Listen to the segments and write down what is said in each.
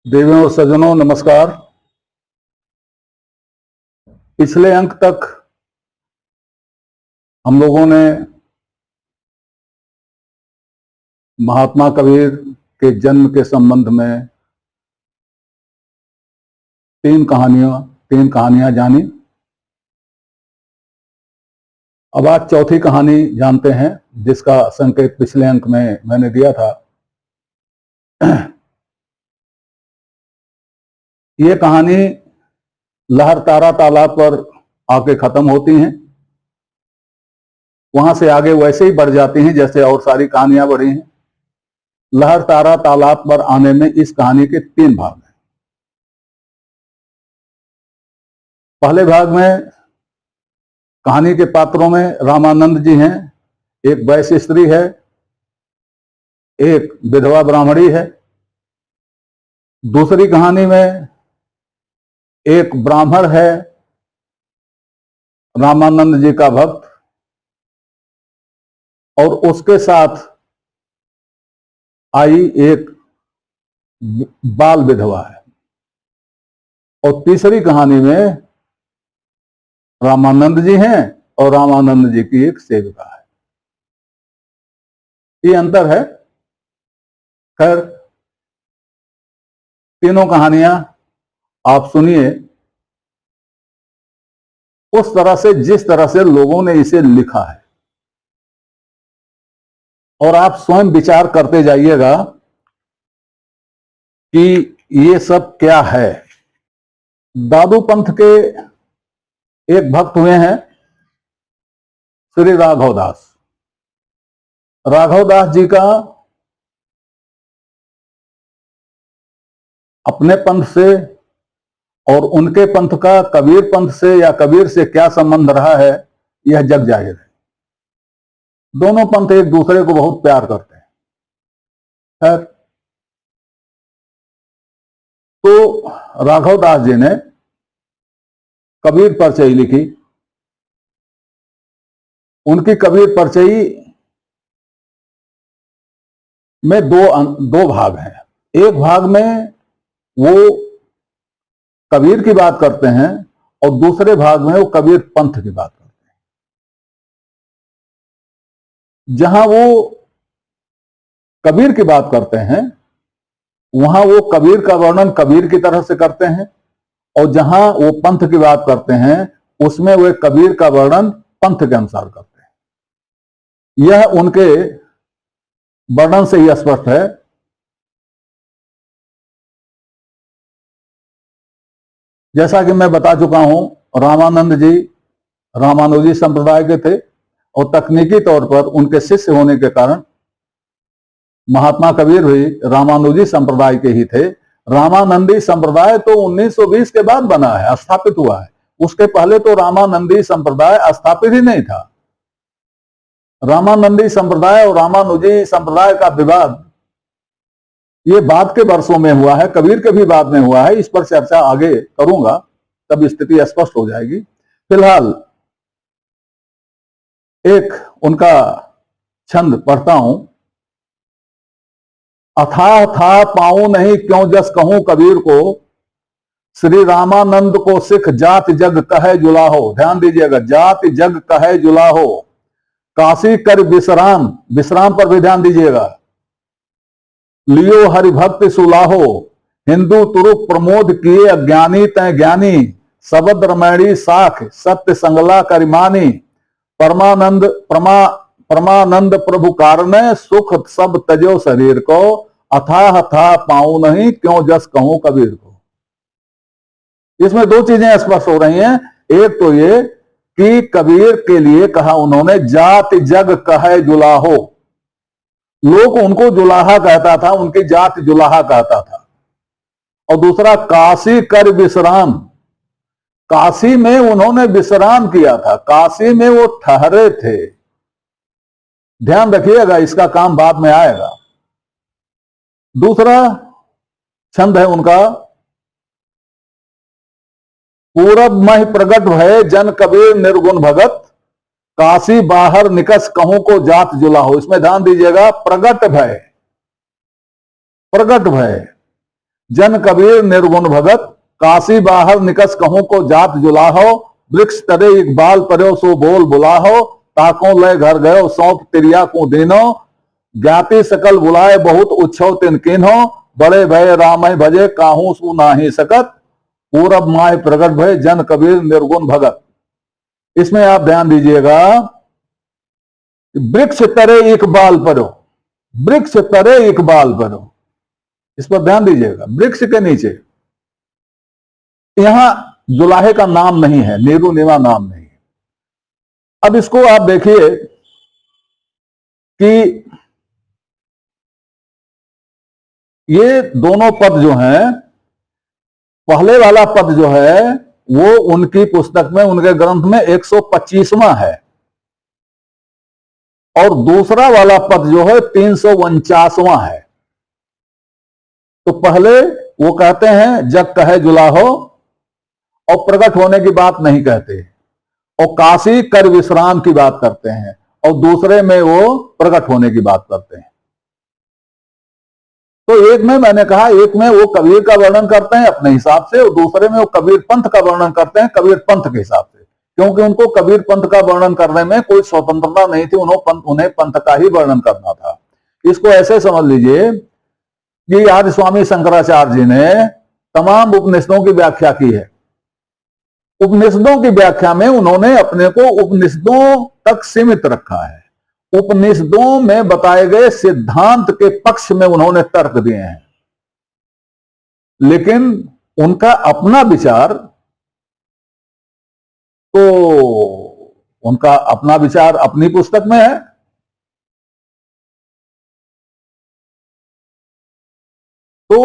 देवियों और सज्जनों नमस्कार। पिछले अंक तक हम लोगों ने महात्मा कबीर के जन्म के संबंध में तीन कहानियां जानी। अब आज चौथी कहानी जानते हैं, जिसका संकेत पिछले अंक में मैंने दिया था। ये कहानी लहरतारा तालाब पर आके खत्म होती हैं, वहां से आगे वैसे ही बढ़ जाती हैं जैसे और सारी कहानियां बढ़ी हैं। लहरतारा तालाब पर आने में इस कहानी के तीन भाग हैं। पहले भाग में कहानी के पात्रों में रामानंद जी हैं, एक वैश्य स्त्री है, एक विधवा ब्राह्मणी है। दूसरी कहानी में एक ब्राह्मण है, रामानंद जी का भक्त, और उसके साथ आई एक बाल विधवा है। और तीसरी कहानी में रामानंद जी हैं और रामानंद जी की एक सेविका है। ये अंतर है। खैर, तीनों कहानियां आप सुनिए उस तरह से जिस तरह से लोगों ने इसे लिखा है, और आप स्वयं विचार करते जाइएगा कि ये सब क्या है। दादू पंथ के एक भक्त हुए हैं श्री राघव दास। राघव दास जी का अपने पंथ से और उनके पंथ का कबीर पंथ से या कबीर से क्या संबंध रहा है, यह जग जाहिर है। दोनों पंथ एक दूसरे को बहुत प्यार करते हैं। खैर, तो राघव दास जी ने कबीर परचई लिखी। उनकी कबीर परचई में दो भाग हैं। एक भाग में वो कबीर की बात करते हैं और दूसरे भाग में वो कबीर पंथ की बात करते हैं। जहां वो कबीर की बात करते हैं वहां वो कबीर का वर्णन कबीर की तरह से करते हैं, और जहां वो पंथ की बात करते हैं उसमें वे कबीर का वर्णन पंथ के अनुसार करते हैं। यह उनके वर्णन से ही स्पष्ट है। जैसा कि मैं बता चुका हूं, रामानंद जी रामानुजी संप्रदाय के थे और तकनीकी तौर पर उनके शिष्य होने के कारण महात्मा कबीर भी रामानुजी संप्रदाय के ही थे। रामानंदी संप्रदाय तो 1920 के बाद बना है, स्थापित हुआ है। उसके पहले तो रामानंदी संप्रदाय स्थापित ही नहीं था। रामानंदी संप्रदाय और रामानुजी संप्रदाय का विवाद ये बाद के वर्षों में हुआ है, कबीर के भी बाद में हुआ है। इस पर चर्चा आगे करूंगा, तब स्थिति स्पष्ट हो जाएगी। फिलहाल एक उनका छंद पढ़ता हूं। अथाह था पाऊं नहीं क्यों जस कहूं कबीर को, श्री रामानंद को सिख जात जग कहे जुलाहो। ध्यान दीजिएगा, जात जग कहे जुलाहो। काशी कर विश्राम, विश्राम पर भी ध्यान दीजिएगा। लियो हरिभक्त सुलाहो, हिंदू तुरुक प्रमोद किए अज्ञानी तय ज्ञानी। सबद रमैणी साख सत्य संगला करिमानी। परमानंद प्रभु कारणे सुख सब तजो शरीर को। अथाह था पाऊं नहीं क्यों जस कहूं कबीर को। इसमें दो चीजें स्पष्ट हो रही हैं। एक तो ये कि कबीर के लिए कहा उन्होंने जात जग कहे जुलाहो। लोग उनको जुलाहा कहता था, उनकी जात जुलाहा कहता था। और दूसरा काशी कर विश्राम, काशी में उन्होंने विश्राम किया था, काशी में वो ठहरे थे। ध्यान रखिएगा, इसका काम बाद में आएगा। दूसरा छंद है उनका, पूरब मह प्रगट भय जन कबीर निर्गुण भगत। काशी बाहर निकस कहूं को जात जुलाहो। इसमें ध्यान दीजिएगा, प्रगट भय, प्रगट भय। जन कबीर निर्गुण भगत, काशी बाहर निकस कहूं को जात जुलाहो, वृक्ष तरे इकबाल पर्यो सो बोल बुलाहो, ताको लय घर गयो सौंप तिरिया को देनो, ज्ञाति सकल बुलाए बहुत उत्सव तिन किन्हो, बड़े भय राम भजे काहू सु नाही सकत, पूरब माय प्रगट भय जन कबीर निर्गुण भगत। इसमें आप ध्यान दीजिएगा, वृक्ष तरे इकबाल परो, वृक्ष तरे इकबाल परो, इस पर ध्यान दीजिएगा। वृक्ष के नीचे, यहां जुलाहे का नाम नहीं है, नीरू नीवा नाम नहीं है। अब इसको आप देखिए कि ये दोनों पद जो हैं, पहले वाला पद जो है वो उनकी पुस्तक में, उनके ग्रंथ में 125वां है, और दूसरा वाला पद जो है 349वां है। तो पहले वो कहते हैं जग कहे जुलाहो, और प्रकट होने की बात नहीं कहते, और काशी कर विश्राम की बात करते हैं, और दूसरे में वो प्रकट होने की बात करते हैं। तो एक में मैंने कहा, एक में वो कबीर का वर्णन करते हैं अपने हिसाब से, और दूसरे में वो कबीर पंथ का वर्णन करते हैं कबीर पंथ के हिसाब से, क्योंकि उनको कबीर पंथ का वर्णन करने में कोई स्वतंत्रता नहीं थी, उन्हें पंथ का ही वर्णन करना था। इसको ऐसे समझ लीजिए कि आज स्वामी शंकराचार्य जी ने तमाम उपनिषदों की व्याख्या की है। उपनिषदों की व्याख्या में उन्होंने अपने को उपनिषदों तक सीमित रखा है, उपनिषदों में बताए गए सिद्धांत के पक्ष में उन्होंने तर्क दिए हैं, लेकिन उनका अपना विचार, तो उनका अपना विचार अपनी पुस्तक में है। तो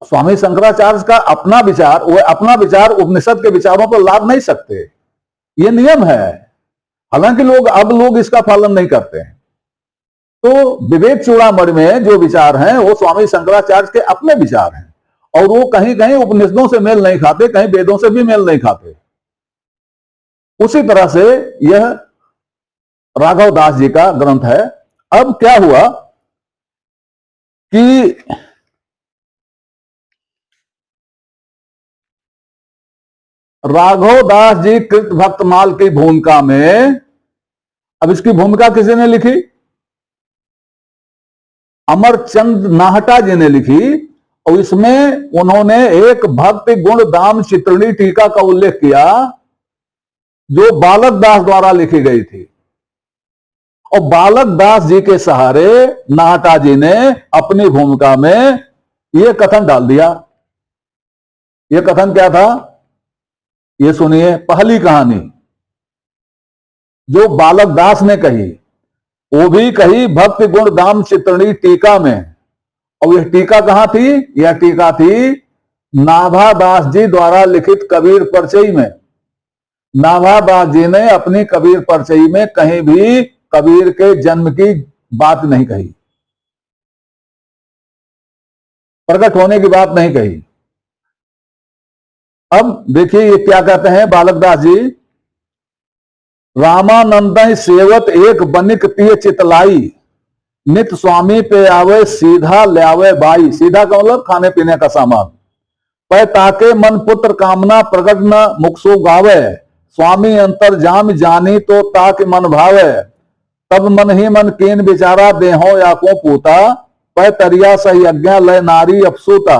स्वामी शंकराचार्य का अपना विचार, वो अपना विचार उपनिषद के विचारों पर लाद नहीं सकते, ये नियम है। हालांकि लोग इसका पालन नहीं करते हैं। तो विवेक चूड़ामणि में जो विचार हैं वो स्वामी शंकराचार्य के अपने विचार हैं, और वो कहीं कहीं उपनिषदों से मेल नहीं खाते, कहीं वेदों से भी मेल नहीं खाते। उसी तरह से यह राघव दास जी का ग्रंथ है। अब क्या हुआ कि राघव दास जी कृत भक्तमाल की भूमिका में, अब इसकी भूमिका किसी ने लिखी? अमरचंद नाहटा जी ने लिखी, और इसमें उन्होंने एक भक्ति गुण दाम चित्रणी टीका का उल्लेख किया जो बालक दास द्वारा लिखी गई थी, और बालक दास जी के सहारे नाहटा जी ने अपनी भूमिका में यह कथन डाल दिया। यह कथन क्या था, ये सुनिए। पहली कहानी जो बालक दास ने कही, वो भी कही भक्ति गुण दाम चित्रणी टीका में, और यह टीका कहां थी? यह टीका थी नाभा दास जी द्वारा लिखित कबीर परचयी में। नाभा दास जी ने अपनी कबीर परचयी में कहीं भी कबीर के जन्म की बात नहीं कही, प्रकट होने की बात नहीं कही। अब देखिए ये क्या कहते हैं बालक दास जी, रामानंद सेवत एक बनिक तिय चितलाई, नित स्वामी पे आवे सीधा ल्यावे बाई। सीधा का मतलब खाने पीने का सामान। पै ताके मन पुत्र कामना प्रगट न मुखसो गावे, स्वामी अंतर जाम जानी तो ताक मन भावे, तब मन ही मन कीन बिचारा देहो या को पूता, पै तरिया सही अज्ञा लय नारी अफसूता,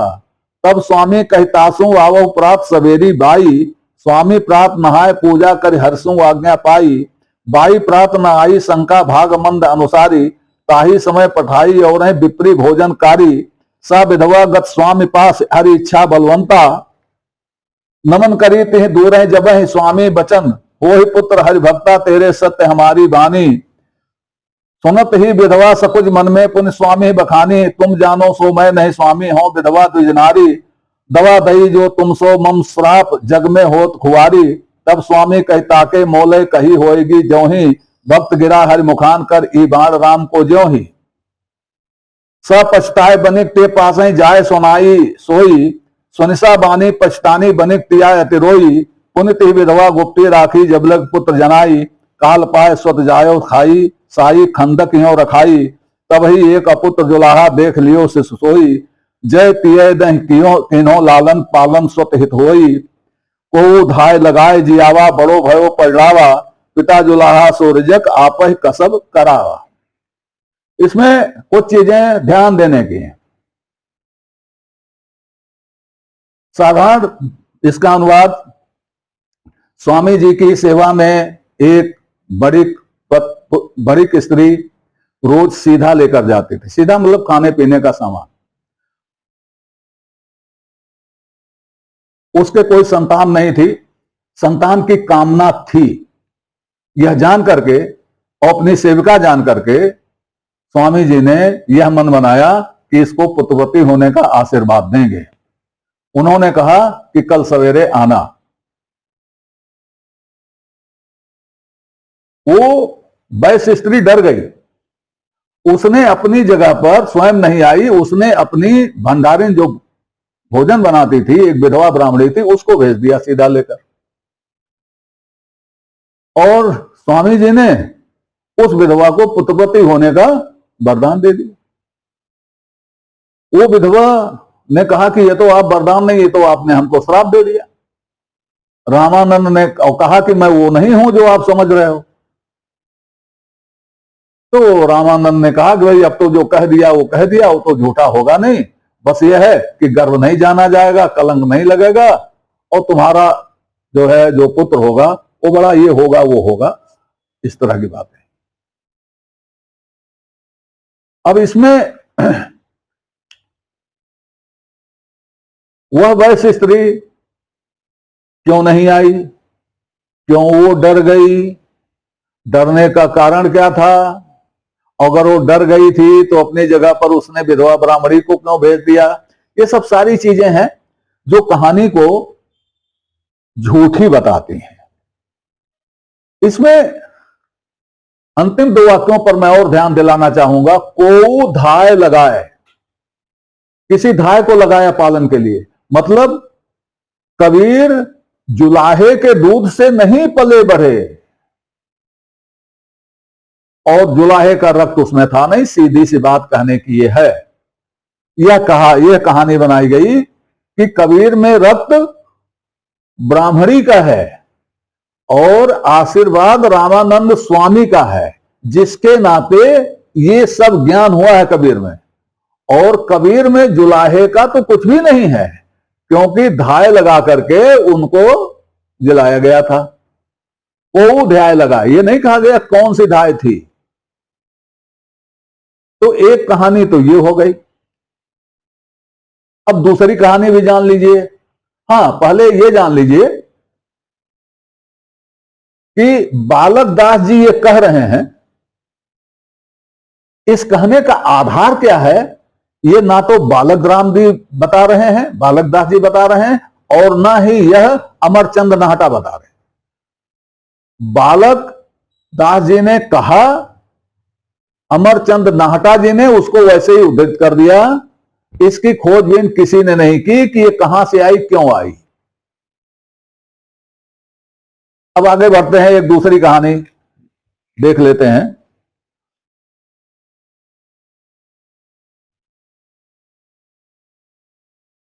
तब स्वामी कहतासु आवो प्रात सवेरी बाई, स्वामी प्रात नहाय पूजा कर हरसु आज्ञा पाई, बाई प्रात न आई शंका भाग मंद अनुसारी, ताही समय पठाई और विप्री भोजनकारी, सा विधवा गत स्वामी पास हरि इच्छा बलवंता, नमन करी तिह दूर जब ही स्वामी बचन, हो ही पुत्र हरि भक्ता तेरे सत्य हमारी बानी, सुनत ही विधवा सकुज मन में पुण्य स्वामी बखानी, तुम जानो सो मैं नहीं स्वामी हो विधवा द्विजनारी, दवा दई जो तुम सो मम श्राप जग में होत खुआरी, तब स्वामी कहता के मोले कही होएगी ज्यों ही, भक्त गिरा हरि मुखान कर ई बाण राम को ज्यों ही, स पछताए बनिक ते पास जाय सुनाई सोई, सुनिसा बानी पछतानी बनिक तिया अतिरोई, पुनित ही विधवा गुप्ती राखी जबलग पुत्र जनाई, काल पाए स्वत जायो खाई, साई खंदक यो रखाई, तब ही एक अपुत्र जुलाहा देख लियो से सोई, जय तिय दह तीनों लालन पालन स्वत हित होई, को धाय लगाए जियावा बड़ो भयो पड़ावा, पिता जुलाहा सोरजक आपह कसब करावा। इसमें कुछ चीजें ध्यान देने की हैं। साधारण इसका अनुवाद, स्वामी जी की सेवा में एक बड़ी स्त्री रोज सीधा लेकर जाती थी। सीधा मतलब खाने पीने का सामान। उसके कोई संतान नहीं थी, संतान की कामना थी। यह जान करके और अपनी सेविका जान करके स्वामी जी ने यह मन बनाया कि इसको पुत्रवती होने का आशीर्वाद देंगे। उन्होंने कहा कि कल सवेरे आना। वो वैश्य स्त्री डर गई। उसने अपनी जगह पर स्वयं नहीं आई, उसने अपनी भंडारिन जो भोजन बनाती थी, एक विधवा ब्राह्मणी थी, उसको भेज दिया सीधा लेकर। और स्वामी जी ने उस विधवा को पुत्रवती होने का वरदान दे दिया। वो विधवा ने कहा कि ये तो आप वरदान नहीं, ये तो आपने हमको श्राप दे दिया। रामानंद ने कहा कि मैं वो नहीं हूं जो आप समझ रहे हो। तो रामानंद ने कहा कि भाई अब तो जो कह दिया वो कह दिया, वो तो झूठा होगा नहीं, बस ये है कि गर्व नहीं जाना जाएगा, कलंक नहीं लगेगा, और तुम्हारा जो है जो पुत्र होगा वो बड़ा ये होगा वो होगा, इस तरह की बात है। अब इसमें वह वैश्य स्त्री क्यों नहीं आई, क्यों वो डर गई, डरने का कारण क्या था? अगर वो डर गई थी तो अपनी जगह पर उसने विधवा ब्राह्मणी को क्यों भेज दिया? ये सब सारी चीजें हैं जो कहानी को झूठी बताती हैं। इसमें अंतिम दो वाक्यों पर मैं और ध्यान दिलाना चाहूंगा। को धाय लगाए, किसी धाय को लगाया पालन के लिए, मतलब कबीर जुलाहे के दूध से नहीं पले बढ़े, और जुलाहे का रक्त उसमें था नहीं। सीधी सी बात कहने की यह है, यह कहानी बनाई गई कि कबीर में रक्त ब्राह्मणी का है और आशीर्वाद रामानंद स्वामी का है, जिसके नाते ये सब ज्ञान हुआ है कबीर में। और कबीर में जुलाहे का तो कुछ भी नहीं है, क्योंकि धाय लगा करके उनको जलाया गया था। वो धाय लगा, ये नहीं कहा गया कौन सी धाय थी। तो एक कहानी तो ये हो गई। अब दूसरी कहानी भी जान लीजिए। हां, पहले ये जान लीजिए कि बालक दास जी ये कह रहे हैं, इस कहने का आधार क्या है? ये ना तो बालक राम जी बता रहे हैं, बालक दास जी बता रहे हैं, और ना ही यह अमरचंद नाहटा बता रहे। बालक दास जी ने कहा, अमरचंद नाहटा जी ने उसको वैसे ही उद्धृत कर दिया। इसकी खोजबीन किसी ने नहीं की कि ये कहां से आई, क्यों आई। अब आगे बढ़ते हैं, एक दूसरी कहानी देख लेते हैं।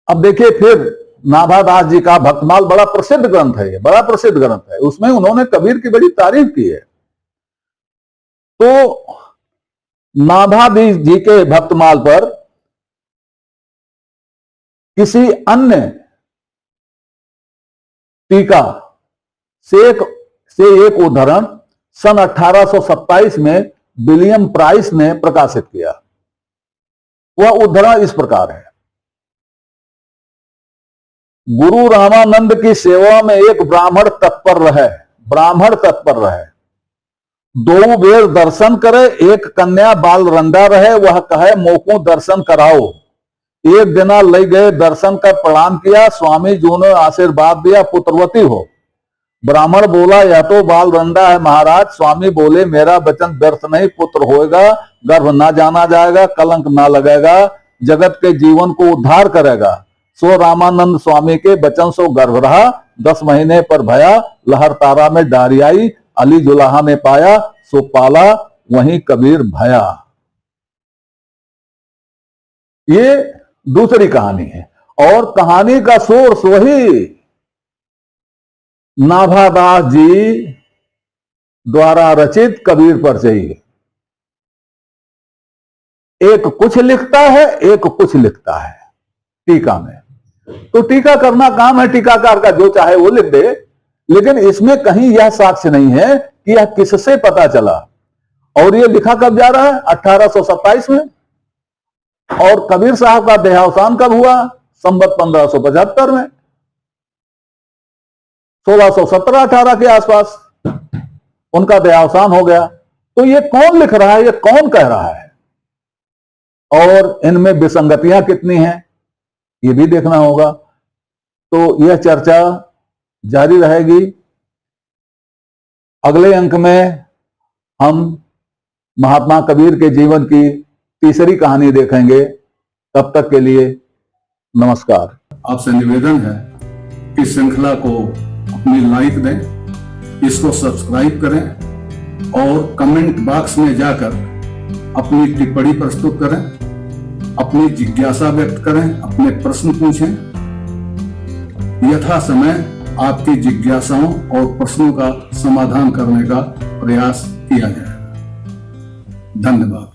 अब देखिए, फिर नाभादास जी का भक्तमाल बड़ा प्रसिद्ध ग्रंथ है, ये बड़ा प्रसिद्ध ग्रंथ है। उसमें उन्होंने कबीर की बड़ी तारीफ की है। तो नाभादास जी के भक्तमाल पर किसी अन्य टीका से एक उद्धरण सन 1827 में विलियम प्राइस ने प्रकाशित किया। वह उद्धरण इस प्रकार है। गुरु रामानंद की सेवा में एक ब्राह्मण तत्पर रहे, दो बेर दर्शन करे, एक कन्या बाल रंडा रहे, वह कहे मोको दर्शन कराओ। एक दिना ले गए, दर्शन कर प्रणाम किया, स्वामी जी ने आशीर्वाद दिया पुत्रवती हो। ब्राह्मण बोला यह तो बाल रंडा है महाराज। स्वामी बोले मेरा वचन व्यर्थ नहीं, पुत्र होएगा, गर्भ ना जाना जाएगा, कलंक ना लगेगा, जगत के जीवन को उद्धार करेगा। सो रामानंद स्वामी के वचन सो गर्भ रहा, 10 महीने पर भया, लहर तारा में डारी आई, अली जुलाहा ने पाया, सो पाला, वहीं कबीर भया। ये दूसरी कहानी है। और कहानी का सोर्स वही नाभादास जी द्वारा रचित कबीर परचयी है। एक कुछ लिखता है, एक कुछ लिखता है टीका में। तो टीका करना काम है टीकाकार का, जो चाहे वो लिख दे, लेकिन इसमें कहीं यह साक्ष्य नहीं है कि यह किससे पता चला। और यह लिखा कब जा रहा है? 1827 में। और कबीर साहब का देहावसान कब हुआ? संवत 1575 में, 1617-18 के आसपास उनका देहावसान हो गया। तो ये कौन लिख रहा है, ये कौन कह रहा है, और इनमें विसंगतियां कितनी हैं, ये भी देखना होगा। तो यह चर्चा जारी रहेगी। अगले अंक में हम महात्मा कबीर के जीवन की तीसरी कहानी देखेंगे। तब तक के लिए नमस्कार। आपसे निवेदन है कि श्रृंखला को अपनी लाइक दें, इसको सब्सक्राइब करें और कमेंट बॉक्स में जाकर अपनी टिप्पणी प्रस्तुत करें, अपनी जिज्ञासा व्यक्त करें, अपने प्रश्न पूछें। यथा समय आपकी जिज्ञासाओं और प्रश्नों का समाधान करने का प्रयास किया जाएगा। धन्यवाद।